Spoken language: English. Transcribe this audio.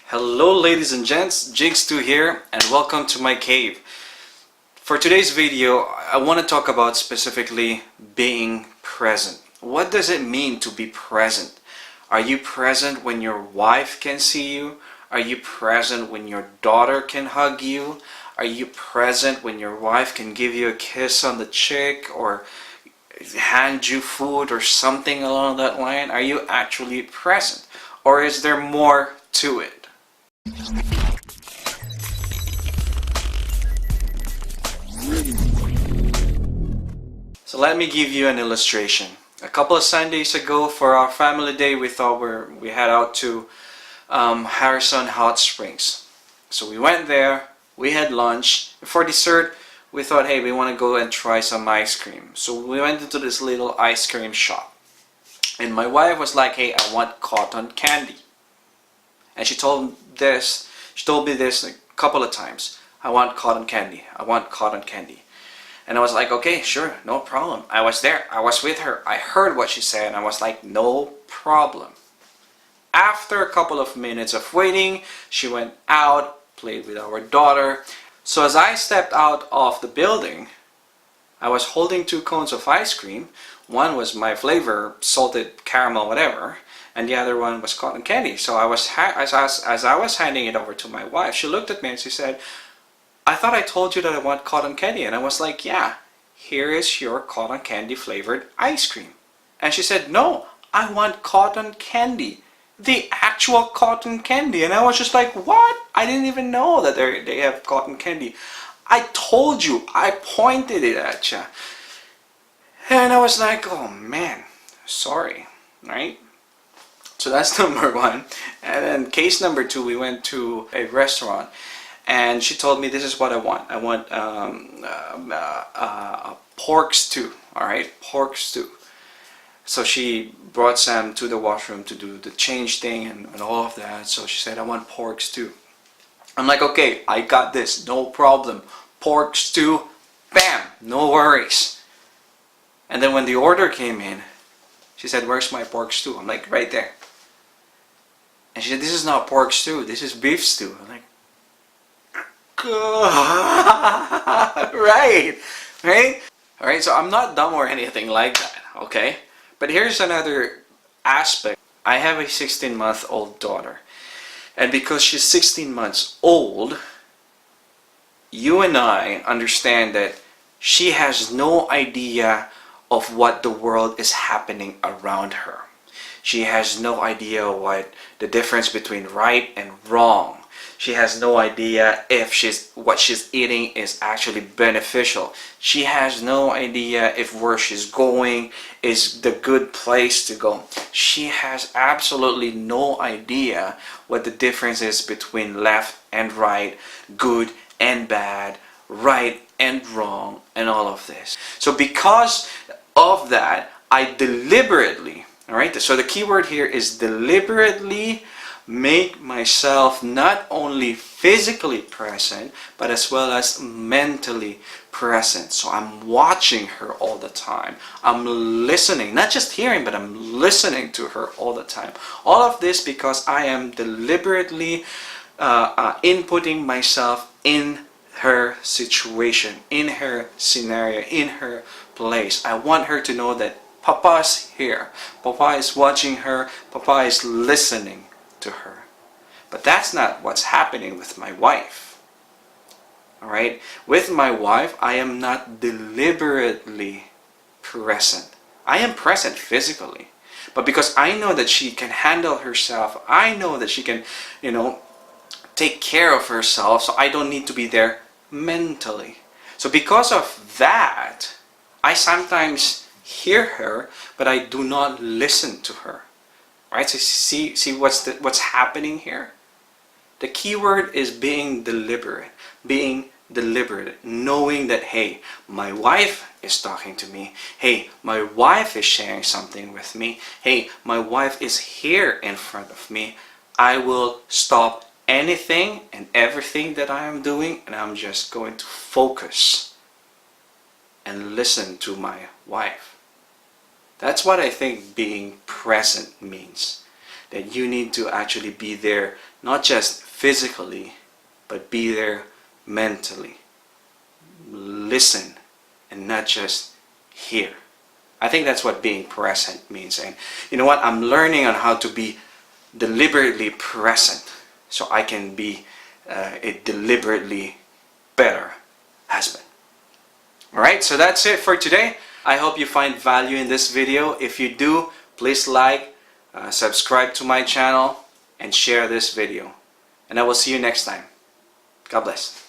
Hello ladies and gents, Jigs2 here and welcome to my cave. For today's video, I want to talk about specifically being present. What does it mean to be present? Are you present when your wife can see you? Are you present when your daughter can hug you? Are you present when your wife can give you a kiss on the cheek or hand you food or something along that line? Are you actually present? Or is there more to it? So let me give you an illustration. A couple of Sundays ago for our family day, we thought we head out to Harrison Hot Springs. So we went there, we had lunch. For dessert, we thought, hey, we want to go and try some ice cream. So we went into this little ice cream shop. And my wife was like, hey, I want cotton candy. And she told me this a couple of times. I want cotton candy. I want cotton candy. And I was like, okay, sure, no problem. I was there. I was with her. I heard what she said and I was like, no problem. After a couple of minutes of waiting, she went out, played with our daughter. So as I stepped out of the building, I was holding 2 cones of ice cream. One was my flavor, salted caramel, whatever, and the other one was cotton candy. So I was as I was handing it over to my wife, she looked at me and she said, I thought I told you that I want cotton candy. And I was like, yeah, here is your cotton candy flavored ice cream. And she said, no, I want cotton candy. The actual cotton candy. And I was just like, what? I didn't even know that they have cotton candy. I told you, I pointed it at you. And I was like, oh man, sorry, right? So that's number 1. And then case number 2, we went to a restaurant. And she told me, this is what I want. I want pork stew, all right, pork stew. So she brought Sam to the washroom to do the change thing and all of that. So she said, I want pork stew. I'm like, okay, I got this, no problem. Pork stew, bam, no worries. And then when the order came in, she said, where's my pork stew? I'm like, right there. And she said, this is not pork stew, this is beef stew. I'm like, right? Alright, so I'm not dumb or anything like that, okay? But here's another aspect. I have a 16-month-old daughter. And because she's 16 months old, you and I understand that she has no idea of what the world is happening around her. She has no idea what the difference between right and wrong. She has no idea if what she's eating is actually beneficial. She has no idea if where she's going is the good place to go. She has absolutely no idea what the difference is between left and right, good and bad, right and wrong, and all of this. So because of that, I deliberately, all right, so the key word here is deliberately, make myself not only physically present but as well as mentally present. So I'm watching her all the time. I'm listening, not just hearing, but I'm listening to her all the time. All of this because I am deliberately inputting myself in her situation, in her scenario, in her place. I want her to know that Papa's here. Papa is watching her. Papa is listening to her. But that's not what's happening with my wife. Alright? With my wife, I am not deliberately present. I am present physically. But because I know that she can handle herself, I know that she can, take care of herself, so I don't need to be there mentally. So because of that, I sometimes hear her, but I do not listen to her. Right? So see what's happening here? The key word is being deliberate. Being deliberate. Knowing that, hey, my wife is talking to me. Hey, my wife is sharing something with me. Hey, my wife is here in front of me. I will stop anything and everything that I am doing and I'm just going to focus and listen to my wife. That's what I think being present means. That you need to actually be there not just physically, but be there mentally. Listen and not just hear. I think that's what being present means. And you know what? I'm learning on how to be deliberately present so I can be a deliberately better husband. Alright, so that's it for today. I hope you find value in this video. If you do, please like, subscribe to my channel, and share this video. And I will see you next time. God bless.